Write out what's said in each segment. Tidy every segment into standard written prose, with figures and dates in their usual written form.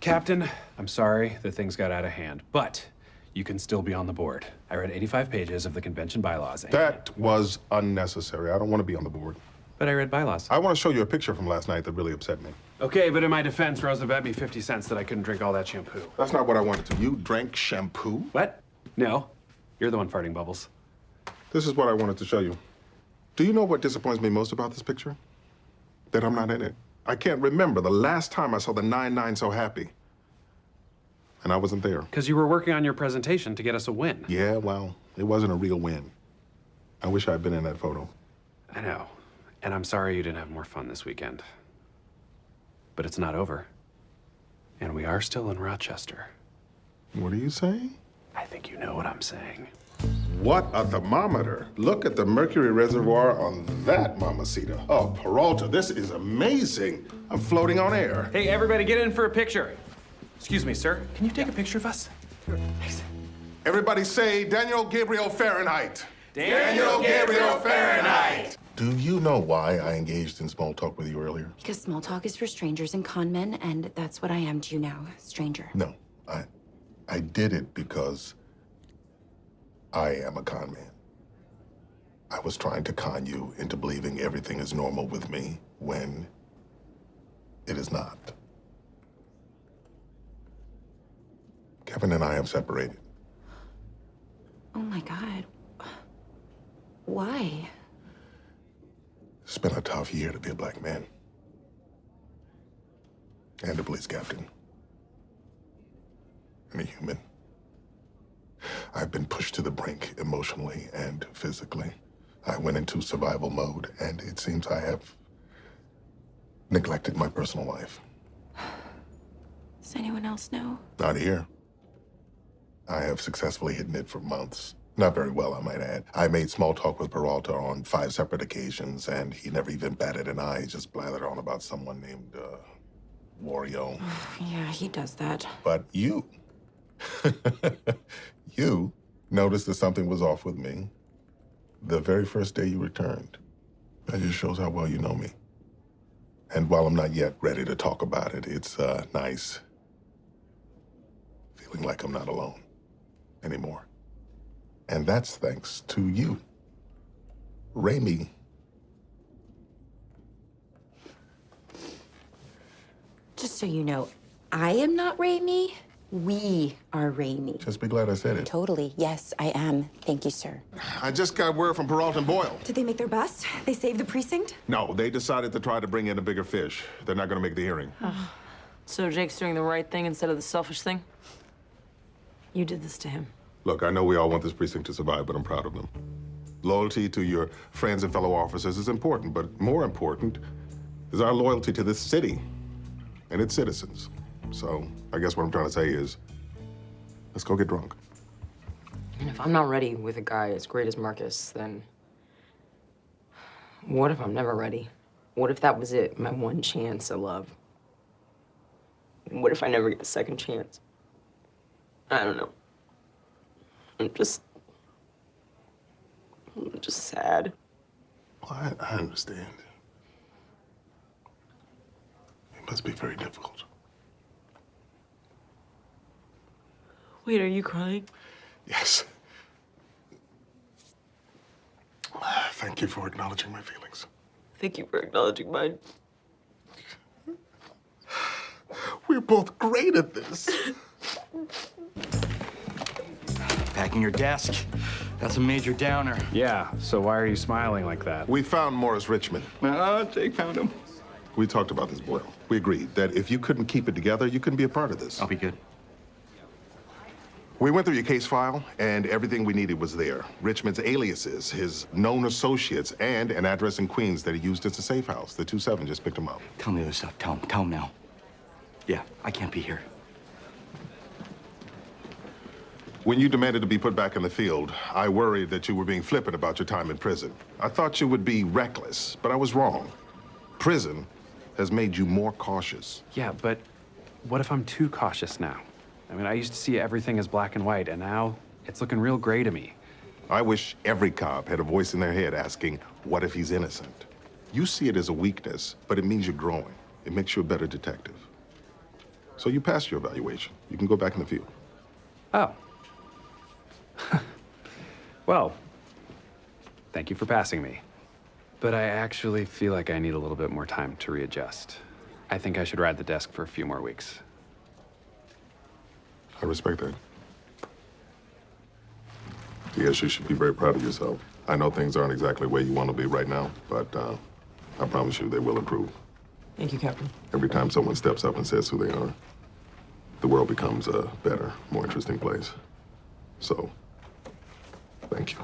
Captain, I'm sorry that things got out of hand, but you can still be on the board. I read 85 pages of the convention bylaws. That was unnecessary. I don't want to be on the board. But I read bylaws. I want to show you a picture from last night that really upset me. Okay, but in my defense, Rosa bet me 50 cents that I couldn't drink all that shampoo. That's not what I wanted to. You drank shampoo? What? No. You're the one farting bubbles. This is what I wanted to show you. Do you know what disappoints me most about this picture? That I'm not in it. I can't remember the last time I saw the 9-9 so happy. And I wasn't there. Because you were working on your presentation to get us a win. Yeah, well, it wasn't a real win. I wish I'd been in that photo. I know. And I'm sorry you didn't have more fun this weekend. But it's not over. And we are still in Rochester. What are you saying? I think you know what I'm saying. What a thermometer. Look at the mercury reservoir on that mamacita. Oh, Peralta, this is amazing. I'm floating on air. Hey, everybody get in for a picture. Excuse me, sir. Can you take a picture of us? Thanks. Everybody say Daniel Gabriel Fahrenheit. Daniel Gabriel Fahrenheit. Do you know why I engaged in small talk with you earlier? Because small talk is for strangers and con men, and that's what I am to you now, stranger. No, I did it because I am a con man. I was trying to con you into believing everything is normal with me when it is not. Kevin and I have separated. Oh my God. Why? It's been a tough year to be a black man. And a police captain. And a human. I've been pushed to the brink emotionally and physically. I went into survival mode, and it seems I have neglected my personal life. Does anyone else know? Not here. I have successfully hidden it for months. Not very well, I might add. I made small talk with Peralta on 5 separate occasions, and he never even batted an eye. He just blathered on about someone named, Wario. Yeah, he does that. But you, you noticed that something was off with me the very first day you returned. That just shows how well you know me. And while I'm not yet ready to talk about it, it's nice feeling like I'm not alone anymore. And that's thanks to you, Raymond. Just so you know, I am not Raymond. We are Raymond. Just be glad I said it. Totally. Yes, I am. Thank you, sir. I just got word from Peralta and Boyle. Did they make their best? They saved the precinct? No, they decided to try to bring in a bigger fish. They're not going to make the hearing. So Jake's doing the right thing instead of the selfish thing? You did this to him. Look, I know we all want this precinct to survive, but I'm proud of them. Loyalty to your friends and fellow officers is important, but more important is our loyalty to this city and its citizens. So I guess what I'm trying to say is, let's go get drunk. And if I'm not ready with a guy as great as Marcus, then what if I'm never ready? What if that was it, my one chance at love? What if I never get a second chance? I don't know. I'm just sad. Well, I understand. It must be very difficult. Wait, are you crying? Yes. Thank you for acknowledging my feelings. Thank you for acknowledging mine. We're both great at this. Packing your desk. That's a major downer. Yeah, so why are you smiling like that? We found Morris Richmond. Jake found him. We talked about this, Boyle. We agreed that if you couldn't keep it together, you couldn't be a part of this. I'll be good. We went through your case file, and everything we needed was there. Richmond's aliases, his known associates, and an address in Queens that he used as a safe house. The 2-7 just picked him up. Tell me the other stuff. Tell him now. Yeah, I can't be here. When you demanded to be put back in the field, I worried that you were being flippant about your time in prison. I thought you would be reckless, but I was wrong. Prison has made you more cautious. Yeah, but what if I'm too cautious now? I mean, I used to see everything as black and white, and now it's looking real gray to me. I wish every cop had a voice in their head asking, what if he's innocent? You see it as a weakness, but it means you're growing. It makes you a better detective. So you passed your evaluation. You can go back in the field. Oh. Well, thank you for passing me. But I actually feel like I need a little bit more time to readjust. I think I should ride the desk for a few more weeks. I respect that. Yes, you should be very proud of yourself. I know things aren't exactly where you want to be right now, but I promise you they will improve. Thank you, Captain. Every time someone steps up and says who they are, the world becomes a better, more interesting place. So, thank you.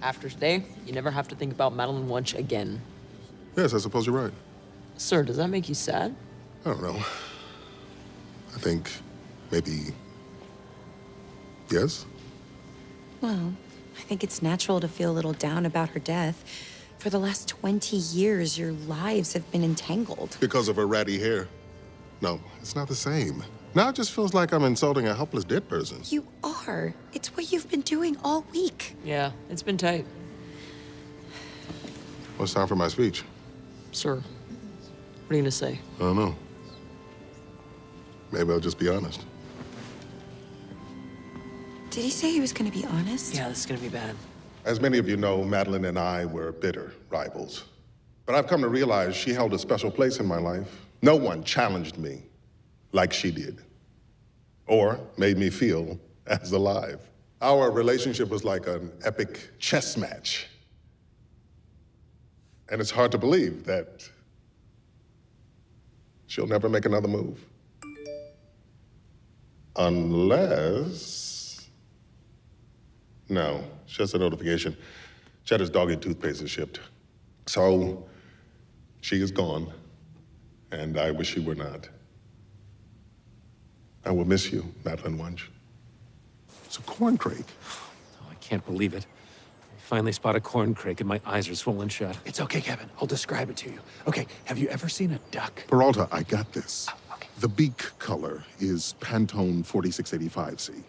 After today, you never have to think about Madeline Wunsch again. Yes, I suppose you're right. Sir, does that make you sad? I don't know. I think maybe yes. Well, I think it's natural to feel a little down about her death. For the last 20 years, your lives have been entangled. Because of her ratty hair. No, it's not the same. Now it just feels like I'm insulting a helpless dead person. You are. It's what you've been doing all week. Yeah, it's been tight. Well, it's time for my speech. Sir, what are you gonna say? I don't know. Maybe I'll just be honest. Did he say he was going to be honest? Yeah, this is gonna be bad. As many of you know, Madeline and I were bitter rivals. But I've come to realize she held a special place in my life. No one challenged me like she did, or made me feel as alive. Our relationship was like an epic chess match. And it's hard to believe that she'll never make another move. Unless... No, it's just a notification. Cheddar's dog-eared toothpaste is shipped. So, she is gone, and I wish she were not. I will miss you, Madeline Wunsch. It's a corn crake. Oh, I can't believe it. I finally spot a corn crake and my eyes are swollen shut. It's okay, Kevin. I'll describe it to you. Okay, have you ever seen a duck? Peralta, I got this. Oh, okay. The beak color is Pantone 4685C.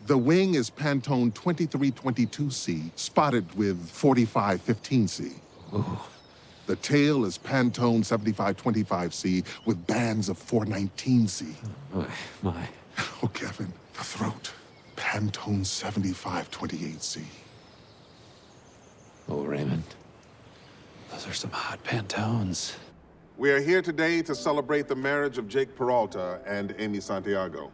The wing is Pantone 2322C, spotted with 4515C. Ooh. The tail is Pantone 7525C with bands of 419C. My. Oh, Kevin, the throat. Pantone 7528C. Oh, Raymond. Those are some hot Pantones. We are here today to celebrate the marriage of Jake Peralta and Amy Santiago.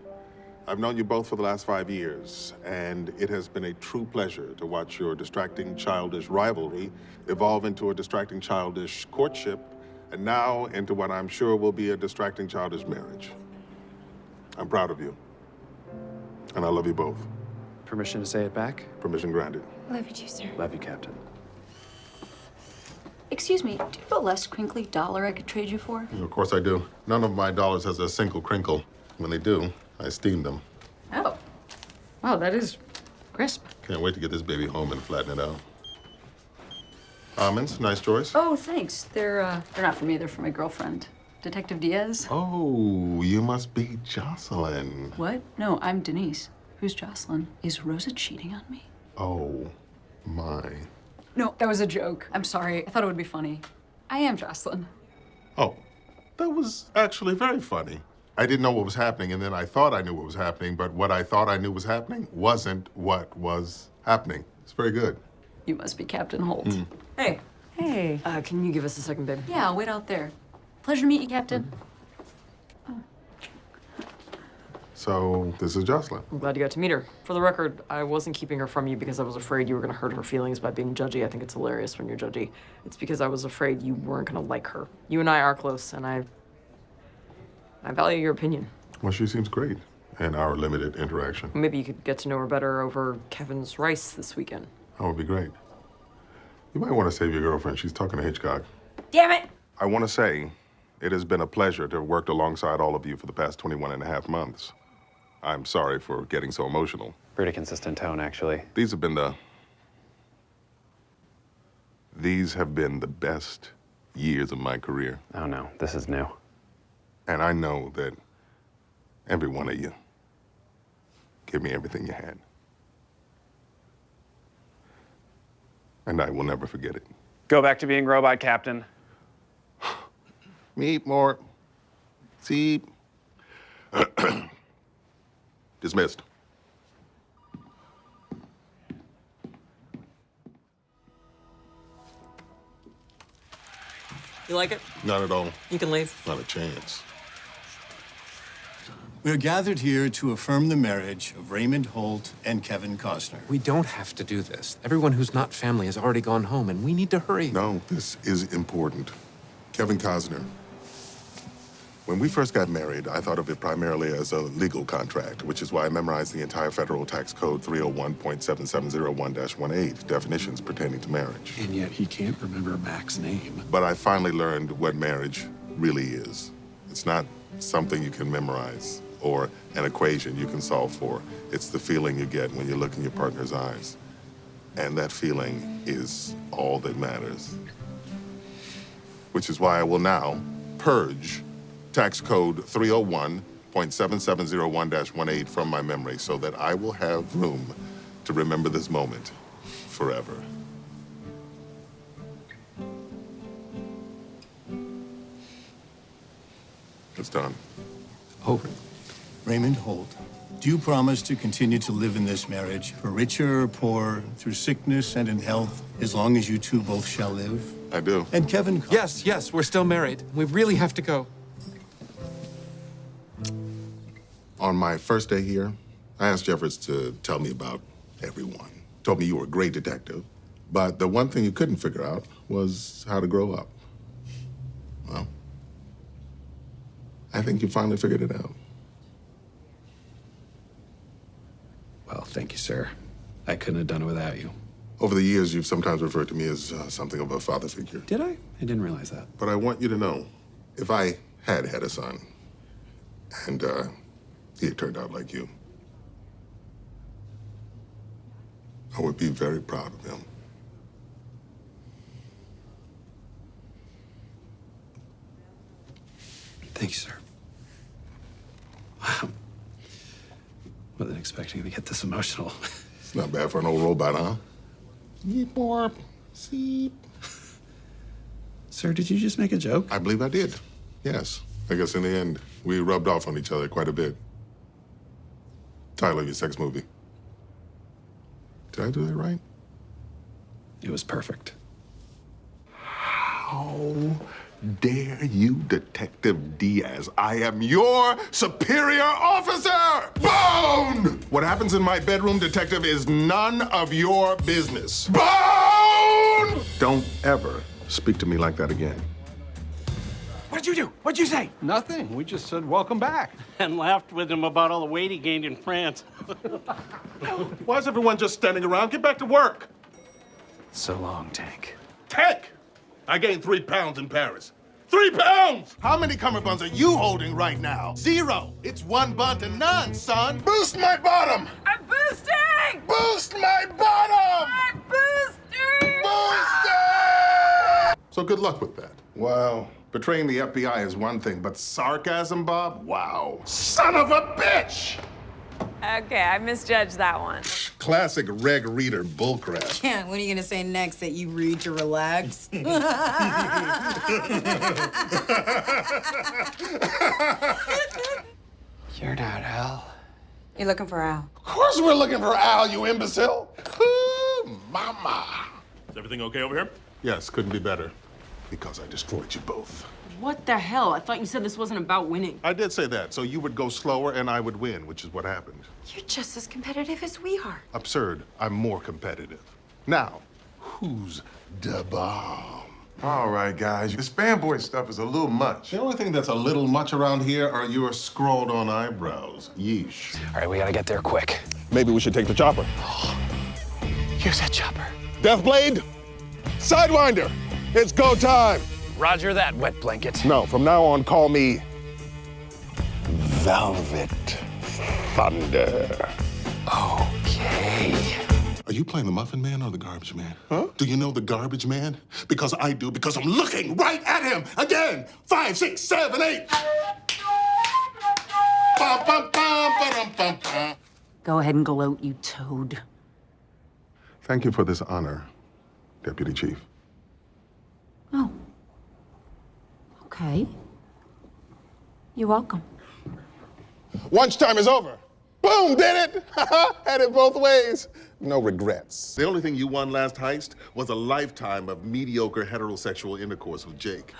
I've known you both for the last 5 years, and it has been a true pleasure to watch your distracting, childish rivalry evolve into a distracting, childish courtship, and now into what I'm sure will be a distracting, childish marriage. I'm proud of you, and I love you both. Permission to say it back? Permission granted. Love you too, sir. Love you, Captain. Excuse me, do you have a less crinkly dollar I could trade you for? Of course I do. None of my dollars has a single crinkle. When they do, I steam them. Oh. Wow, that is crisp. Can't wait to get this baby home and flatten it out. Almonds, nice choice. Oh, thanks. They're not for me, they're for my girlfriend. Detective Diaz. Oh, you must be Jocelyn. What? No, I'm Denise. Who's Jocelyn? Is Rosa cheating on me? Oh, my. No, that was a joke. I'm sorry. I thought it would be funny. I am Jocelyn. Oh, that was actually very funny. I didn't know what was happening, and then I thought I knew what was happening, but what I thought I knew was happening wasn't what was happening. It's very good. You must be Captain Holt. Hey, Hey. can you give us a second, babe? Yeah, I'll wait out there. Pleasure to meet you, Captain. So, this is Jocelyn. I'm glad you got to meet her. For the record, I wasn't keeping her from you because I was afraid you were gonna hurt her feelings by being judgy. I think it's hilarious when you're judgy. It's because I was afraid you weren't gonna like her. You and I are close, and I value your opinion. Well, she seems great in our limited interaction. Maybe you could get to know her better over Kevin's rice this weekend. That would be great. You might want to save your girlfriend. She's talking to Hitchcock. Damn it! I want to say it has been a pleasure to have worked alongside all of you for the past 21 and a half months. I'm sorry for getting so emotional. Pretty consistent tone, actually. These have been the best years of my career. Oh, no, this is new. And I know that every one of you gave me everything you had. And I will never forget it. Go back to being robot captain. Meet more. See? Dismissed. You like it? Not at all. You can leave. Not a chance. We're gathered here to affirm the marriage of Raymond Holt and Kevin Costner. We don't have to do this. Everyone who's not family has already gone home, and we need to hurry. No, this is important. Kevin Costner. When we first got married, I thought of it primarily as a legal contract, which is why I memorized the entire federal tax code 301.7701-18, definitions pertaining to marriage. And yet he can't remember Mac's name. But I finally learned what marriage really is. It's not something you can memorize or an equation you can solve for. It's the feeling you get when you look in your partner's eyes. And that feeling is all that matters. Which is why I will now purge tax code 301.7701-18 from my memory so that I will have room to remember this moment forever. It's done. Oh, Raymond Holt, do you promise to continue to live in this marriage, for richer or poor, through sickness and in health, as long as you two both shall live? I do. And Kevin Costner. yes, we're still married. We really have to go. On my first day here, I asked Jeffords to tell me about everyone. Told me you were a great detective, but the one thing you couldn't figure out was how to grow up. Well, I think you finally figured it out. Well, thank you, sir. I couldn't have done it without you. Over the years, you've sometimes referred to me as something of a father figure. Did I? I didn't realize that. But I want you to know, if I had a son, and he had turned out like you, I would be very proud of him. Thank you, sir. Wow. Wasn't expecting to get this emotional. It's not bad for an old robot, huh? Yeep, warp, seep. Sir, did you just make a joke? I believe I did. Yes. I guess in the end, we rubbed off on each other quite a bit. Title of your sex movie. Did I do that right? It was perfect. How dare you, Detective Diaz? I am your superior officer! Bone! What happens in my bedroom, Detective, is none of your business. Bone! Don't ever speak to me like that again. What'd you do? What'd you say? Nothing. We just said welcome back. And laughed with him about all the weight he gained in France. Why is everyone just standing around? Get back to work. So long, Tank. Tank! I gained 3 pounds in Paris. 3 pounds! How many cummerbunds are you holding right now? 0. It's 1 bun to none, son. Boost my bottom! I'm boosting! Boost my bottom! I'm boosting! Boost it! So good luck with that. Wow. Betraying the FBI is one thing, but sarcasm, Bob? Wow. Son of a bitch! Okay, I misjudged that one. Classic reg reader bullcrap. Yeah, what are you gonna say next? That you read to relax? You're not Al. You're looking for Al. Of course we're looking for Al, you imbecile. Ooh, mama. Is everything okay over here? Yes, couldn't be better. Because I destroyed you both. What the hell? I thought you said this wasn't about winning. I did say that, so you would go slower and I would win, which is what happened. You're just as competitive as we are. Absurd. I'm more competitive. Now, who's the bomb? All right, guys. This fanboy stuff is a little much. The only thing that's a little much around here are your scrawled-on eyebrows. Yeesh. All right, we gotta get there quick. Maybe we should take the chopper. Use that chopper. Deathblade, Sidewinder, it's go time. Roger that, wet blanket. No, from now on, call me Velvet Thunder. Okay. Are you playing the Muffin Man or the Garbage Man? Huh? Do you know the Garbage Man? Because I do, because I'm looking right at him. Again, 5, 6, 7, 8. Bum, bum, bum, ba-dum, bum, bum. Go ahead and gloat, you toad. Thank you for this honor, Deputy Chief. Oh. Okay. You're welcome. Lunchtime is over. Boom, did it! Had it both ways. No regrets. The only thing you won last heist was a lifetime of mediocre heterosexual intercourse with Jake.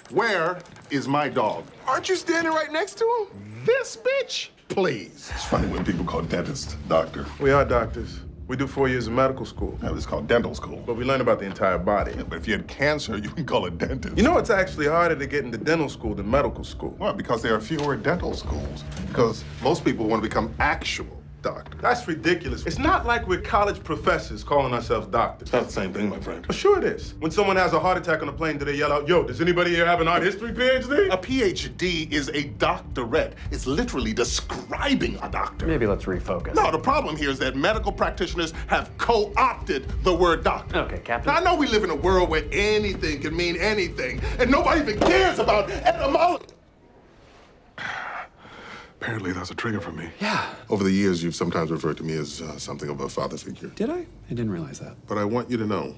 Where is my dog? Aren't you standing right next to him? This bitch? Please. It's funny when people call dentists doctor. We are doctors. We do 4 years of medical school. That was called dental school. But we learn about the entire body. Yeah, but if you had cancer, you can call it dentist. You know it's actually harder to get into dental school than medical school. Well, because there are fewer dental schools. Because most people want to become actual doctors. That's ridiculous. It's not like we're college professors calling ourselves doctors. It's not the same thing, my friend. Well, sure it is. When someone has a heart attack on a plane, do they yell out, yo, does anybody here have an art history PhD? A PhD is a doctorate. It's literally describing a doctor. Maybe let's refocus. No, the problem here is that medical practitioners have co-opted the word doctor. Okay, Captain. Now, I know we live in a world where anything can mean anything, and nobody even cares about etymology. Apparently, that's a trigger for me. Yeah. Over the years, you've sometimes referred to me as something of a father figure. Did I? I didn't realize that. But I want you to know,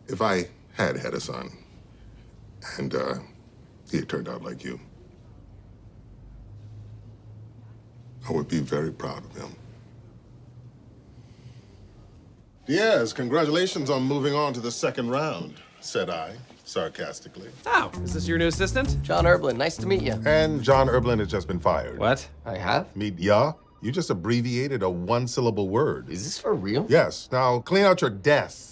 if I had a son, and he had turned out like you, I would be very proud of him. Diaz, congratulations on moving on to the second round, said I, sarcastically. Oh, is this your new assistant? John Erblin, nice to meet you. And John Erblin has just been fired. What? I have? Meet ya? You just abbreviated a one-syllable word. Is this for real? Yes. Now, clean out your desk.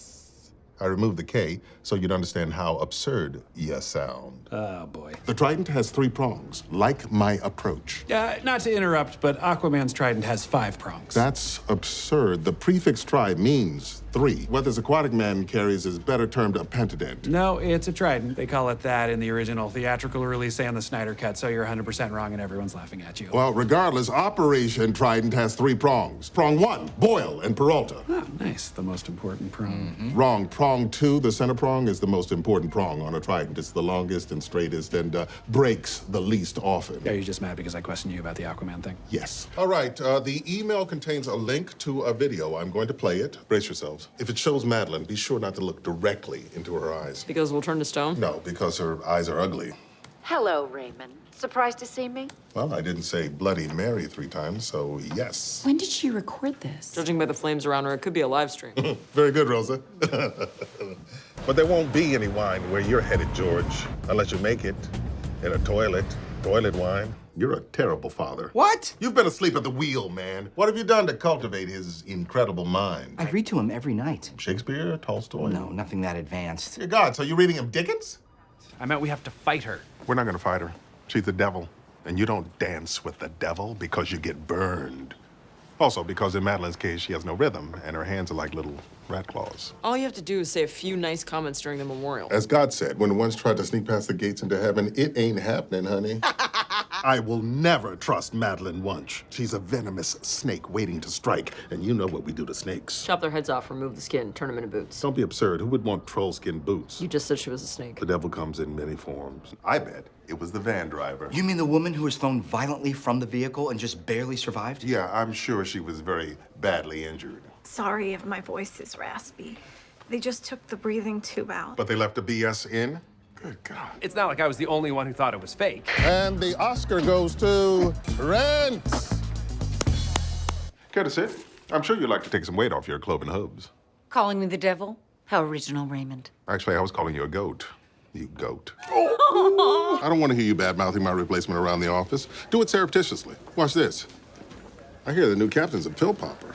I removed the K so you'd understand how absurd ya sound. Oh, boy. The trident has 3 prongs, like my approach. Not to interrupt, but Aquaman's trident has 5 prongs. That's absurd. The prefix tri means 3. What this aquatic man carries is better termed a pentadent. No, it's a trident. They call it that in the original theatrical release and the Snyder Cut, so you're 100% wrong and everyone's laughing at you. Well, regardless, Operation Trident has 3 prongs. Prong 1, Boyle and Peralta. Oh, nice. The most important prong. Mm-hmm. Wrong. Prong 2, the center prong, is the most important prong on a trident. It's the longest and straightest and breaks the least often. Are you just mad because I questioned you about the Aquaman thing? Yes. All right, the email contains a link to a video. I'm going to play it. Brace yourselves. If it shows Madeline, be sure not to look directly into her eyes. Because we'll turn to stone? No, because her eyes are ugly. Hello, Raymond. Surprised to see me? Well, I didn't say Bloody Mary 3 times, so yes. When did she record this? Judging by the flames around her, it could be a live stream. Very good, Rosa. But there won't be any wine where you're headed, George, unless you make it in a toilet. Toilet wine. You're a terrible father. What? You've been asleep at the wheel, man. What have you done to cultivate his incredible mind? I read to him every night. Shakespeare, Tolstoy? No, nothing that advanced. Dear God, so you're reading him Dickens? I meant we have to fight her. We're not gonna fight her. She's the devil. And you don't dance with the devil because you get burned. Also, because in Madeline's case, she has no rhythm, and her hands are like little rat claws. All you have to do is say a few nice comments during the memorial. As God said, when once tried to sneak past the gates into heaven, it ain't happening, honey. I will never trust Madeline Wunsch. She's a venomous snake waiting to strike, and you know what we do to snakes. Chop their heads off, remove the skin, turn them into boots. Don't be absurd. Who would want troll skin boots? You just said she was a snake. The devil comes in many forms. I bet it was the van driver. You mean the woman who was thrown violently from the vehicle and just barely survived? Yeah, I'm sure she was very badly injured. Sorry if my voice is raspy. They just took the breathing tube out. But they left the BS in? Good God. It's not like I was the only one who thought it was fake. And the Oscar goes to Rent. Care to sit? I'm sure you'd like to take some weight off your cloven hooves. Calling me the devil? How original, Raymond. Actually, I was calling you a goat. You goat. I don't want to hear you bad-mouthing my replacement around the office. Do it surreptitiously. Watch this. I hear the new captain's a pill popper.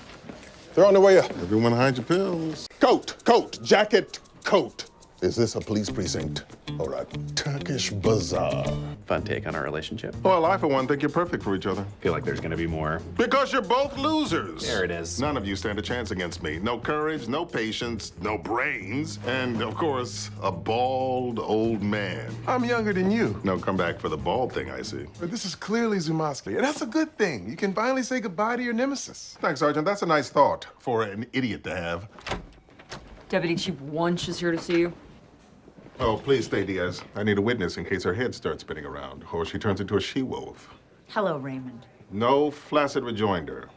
They're on their way up. Everyone hide your pills. Coat, jacket, coat. Is this a police precinct or a Turkish bazaar? Fun take on our relationship. Well, I, for one, think you're perfect for each other. Feel like there's gonna be more. Because you're both losers. There it is. None of you stand a chance against me. No courage, no patience, no brains, and, of course, a bald old man. I'm younger than you. No comeback for the bald thing, I see. But this is clearly Zumasky, and that's a good thing. You can finally say goodbye to your nemesis. Thanks, Sergeant. That's a nice thought for an idiot to have. Deputy Chief Wunsch is here to see you. Oh, please stay, Diaz. I need a witness in case her head starts spinning around, or she turns into a she-wolf. Hello, Raymond. No flaccid rejoinder.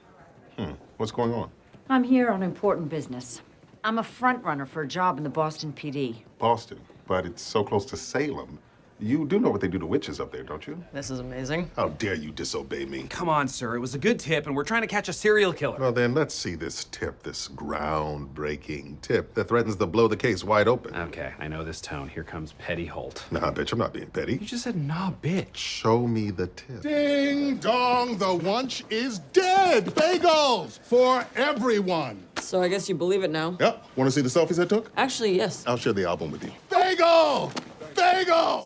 What's going on? I'm here on important business. I'm a front runner for a job in the Boston PD. Boston, but it's so close to Salem. You do know what they do to witches up there, don't you? This is amazing. How dare you disobey me? Come on, sir. It was a good tip, and we're trying to catch a serial killer. Well, then, let's see this tip, this groundbreaking tip that threatens to blow the case wide open. Okay, I know this tone. Here comes Petty Holt. Nah, bitch, I'm not being petty. You just said, nah, bitch. Show me the tip. Ding dong, the lunch is dead. Bagels for everyone. So I guess you believe it now. Yep. Want to see the selfies I took? Actually, yes. I'll share the album with you. Bagel! Bagel!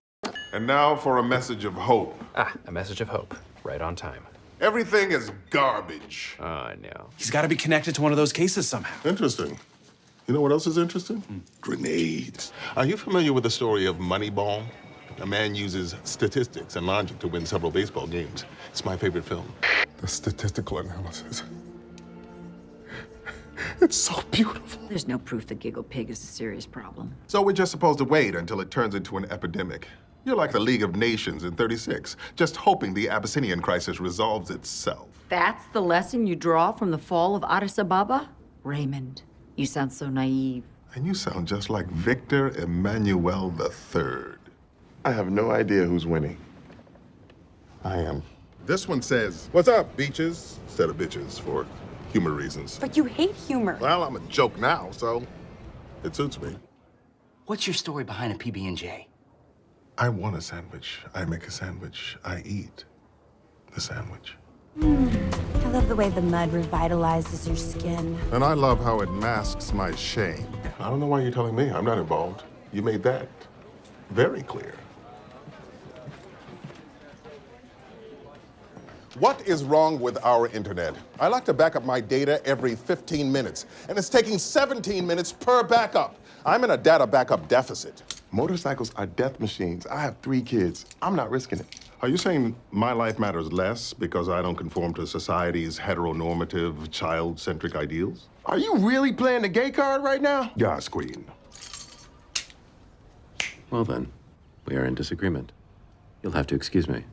And now for a message of hope. Ah, a message of hope. Right on time. Everything is garbage. Oh, no. He's got to be connected to one of those cases somehow. Interesting. You know what else is interesting? Grenades. Are you familiar with the story of Moneyball? A man uses statistics and logic to win several baseball games. It's my favorite film. The statistical analysis. It's so beautiful. There's no proof the giggle pig is a serious problem. So we're just supposed to wait until it turns into an epidemic. You're like the League of Nations in 36, just hoping the Abyssinian crisis resolves itself. That's the lesson you draw from the fall of Addis Ababa? Raymond, you sound so naive. And you sound just like Victor Emmanuel III. I have no idea who's winning. I am. This one says, "What's up, beaches?" instead of bitches for humor reasons. But you hate humor. Well, I'm a joke now, so it suits me. What's your story behind a PB&J? I want a sandwich. I make a sandwich. I eat the sandwich. I love the way the mud revitalizes your skin. And I love how it masks my shame. I don't know why you're telling me. I'm not involved. You made that very clear. What is wrong with our internet? I like to back up my data every 15 minutes, and it's taking 17 minutes per backup. I'm in a data backup deficit. Motorcycles are death machines. I have 3 kids. I'm not risking it. Are you saying my life matters less because I don't conform to society's heteronormative, child-centric ideals? Are you really playing the gay card right now? Yes, Queen. Well then, we are in disagreement. You'll have to excuse me.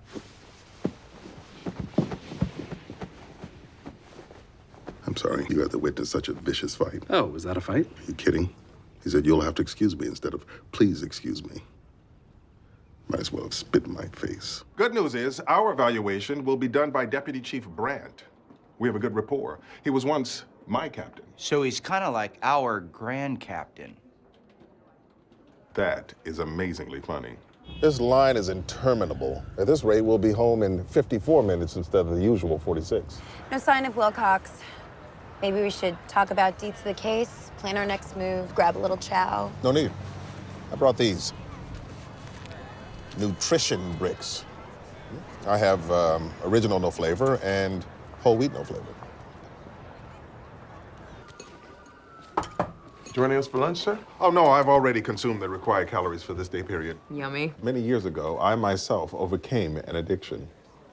I'm sorry, you had to witness such a vicious fight. Oh, was that a fight? Are you kidding? He said, "You'll have to excuse me," instead of "Please excuse me." Might as well have spit in my face. Good news is, our evaluation will be done by Deputy Chief Brandt. We have a good rapport. He was once my captain. So he's kind of like our grand captain. That is amazingly funny. This line is interminable. At this rate, we'll be home in 54 minutes instead of the usual 46. No sign of Wilcox. Maybe we should talk about deets of the case, plan our next move, grab a little chow. No need. I brought these. Nutrition bricks. I have original no flavor and whole wheat no flavor. Joining us for lunch, sir? Oh, no, I've already consumed the required calories for this day period. Yummy. Many years ago, I myself overcame an addiction.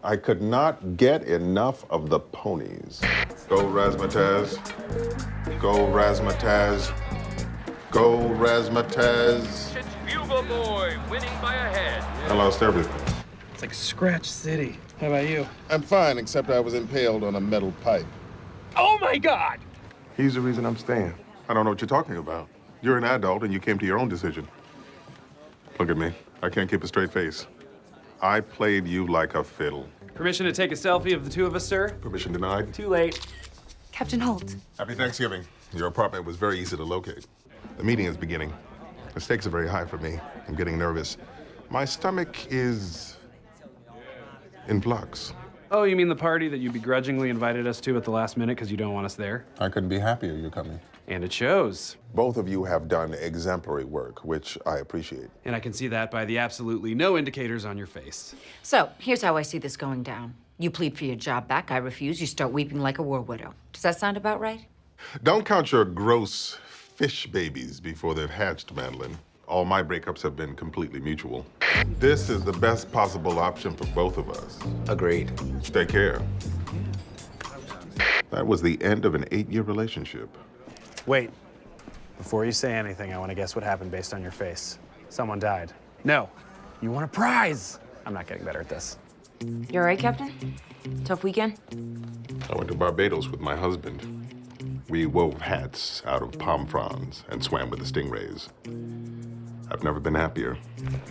I could not get enough of the ponies. Go razzmatazz. Go razzmatazz. Go razzmatazz. It's Bugle Boy winning by a head. I lost everything. It's like Scratch City. How about you? I'm fine, except I was impaled on a metal pipe. Oh my God! He's the reason I'm staying. I don't know what you're talking about. You're an adult and you came to your own decision. Look at me. I can't keep a straight face. I played you like a fiddle. Permission to take a selfie of the two of us, sir? Permission denied. Too late. Captain Holt. Happy Thanksgiving. Your apartment was very easy to locate. The meeting is beginning. The stakes are very high for me. I'm getting nervous. My stomach is in flux. Oh, you mean the party that you begrudgingly invited us to at the last minute because you don't want us there? I couldn't be happier you're coming. And it shows. Both of you have done exemplary work, which I appreciate. And I can see that by the absolutely no indicators on your face. So, here's how I see this going down. You plead for your job back, I refuse, you start weeping like a war widow. Does that sound about right? Don't count your gross fish babies before they've hatched, Madeline. All my breakups have been completely mutual. This is the best possible option for both of us. Agreed. Take care. That was the end of an 8-year relationship. Wait. Before you say anything, I want to guess what happened based on your face. Someone died. No. You won a prize. I'm not getting better at this. You all right, Captain? Tough weekend? I went to Barbados with my husband. We wove hats out of palm fronds and swam with the stingrays. I've never been happier.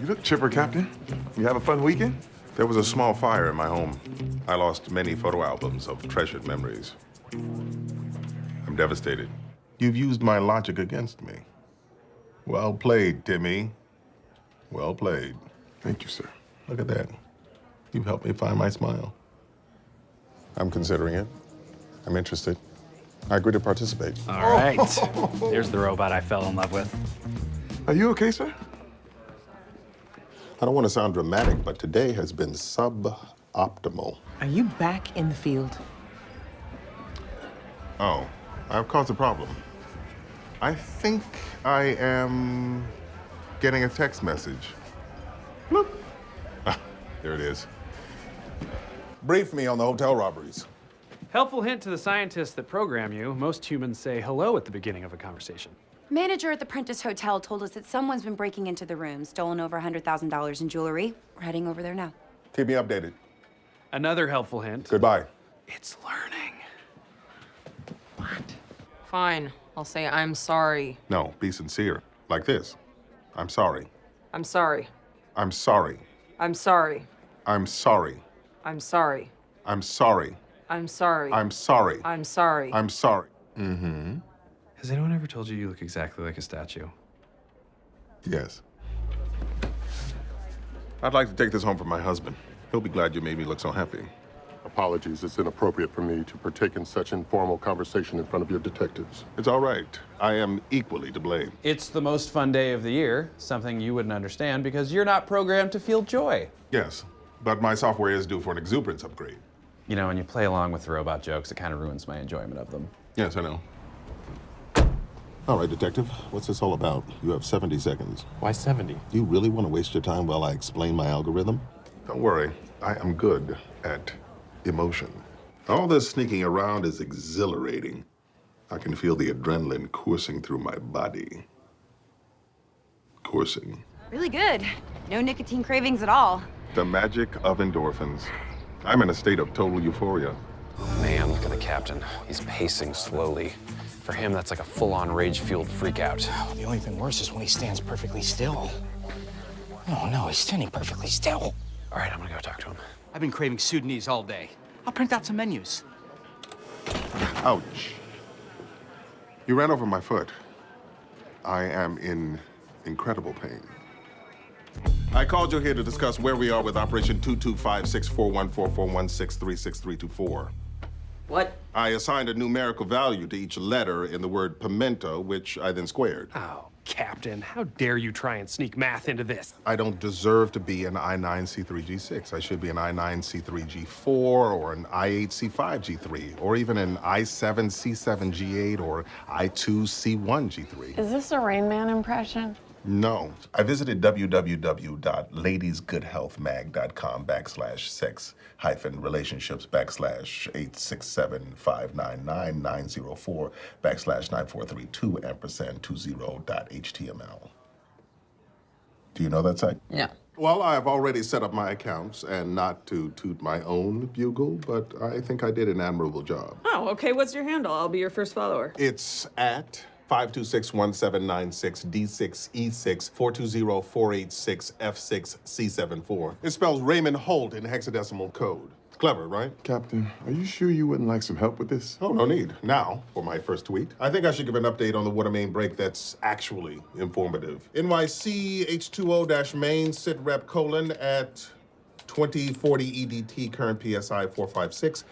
You look chipper, Captain. You have a fun weekend? There was a small fire in my home. I lost many photo albums of treasured memories. I'm devastated. You've used my logic against me. Well played, Timmy. Well played. Thank you, sir. Look at that. You've helped me find my smile. I'm considering it. I'm interested. I agree to participate. All right. There's the robot I fell in love with. Are you okay, sir? I don't want to sound dramatic, but today has been suboptimal. Are you back in the field? Oh, I've caused a problem. I think I am getting a text message. Look. Ah, there it is. Brief me on the hotel robberies. Helpful hint to the scientists that program you. Most humans say hello at the beginning of a conversation. Manager at the Prentice Hotel told us that someone's been breaking into the room, stolen over $100,000 in jewelry. We're heading over there now. Keep me updated. Another helpful hint. Goodbye. It's learning. Fine. I'll say I'm sorry. No, be sincere. Like this. I'm sorry. I'm sorry. I'm sorry. I'm sorry. I'm sorry. I'm sorry. I'm sorry. I'm sorry. I'm sorry. I'm sorry. I'm sorry. Mm-hmm. Has anyone ever told you you look exactly like a statue? Yes. I'd like to take this home for my husband. He'll be glad you made me look so happy. Apologies, it's inappropriate for me to partake in such informal conversation in front of your detectives. It's all right. I am equally to blame. It's the most fun day of the year, something you wouldn't understand because you're not programmed to feel joy. Yes, but my software is due for an exuberance upgrade. You know, when you play along with the robot jokes, it kind of ruins my enjoyment of them. Yes, I know. All right, Detective, what's this all about? You have 70 seconds. Why 70? Do you really want to waste your time while I explain my algorithm? Don't worry, I am good at emotion. All this sneaking around is exhilarating. I can feel the adrenaline coursing through my body. Coursing. Really good. No nicotine cravings at all. The magic of endorphins. I'm in a state of total euphoria. Oh man, look at the captain. He's pacing slowly. For him, that's like a full-on rage-fueled freakout. The only thing worse is when he stands perfectly still. Oh no, he's standing perfectly still. All right, I'm gonna go talk to him. I've been craving Sudanese all day. I'll print out some menus. Ouch. You ran over my foot. I am in incredible pain. I called you here to discuss where we are with Operation 225-641-441-636-324. What? I assigned a numerical value to each letter in the word pimento, which I then squared. Oh, Captain, how dare you try and sneak math into this? I don't deserve to be an I9C3G6. I should be an I9C3G4 or an I8C5G3 or even an I7C7G8 or I2C1G3. Is this a Rain Man impression? No. I visited www.ladiesgoodhealthmag.com/sex-59990/943/20.html. Do you know that site? Yeah. Well, I've already set up my accounts, and not to toot my own bugle, but I think I did an admirable job. Oh, okay. What's your handle? I'll be your first follower. It's at 526-1796-D6E6-420-486-F6C74. It spells Raymond Holt in hexadecimal code. Clever, right? Captain, are you sure you wouldn't like some help with this? Oh, no need. Now, for my first tweet. I think I should give an update on the water main break that's actually informative. NYC H2O-main sit rep : at 2040 EDT, current PSI 456.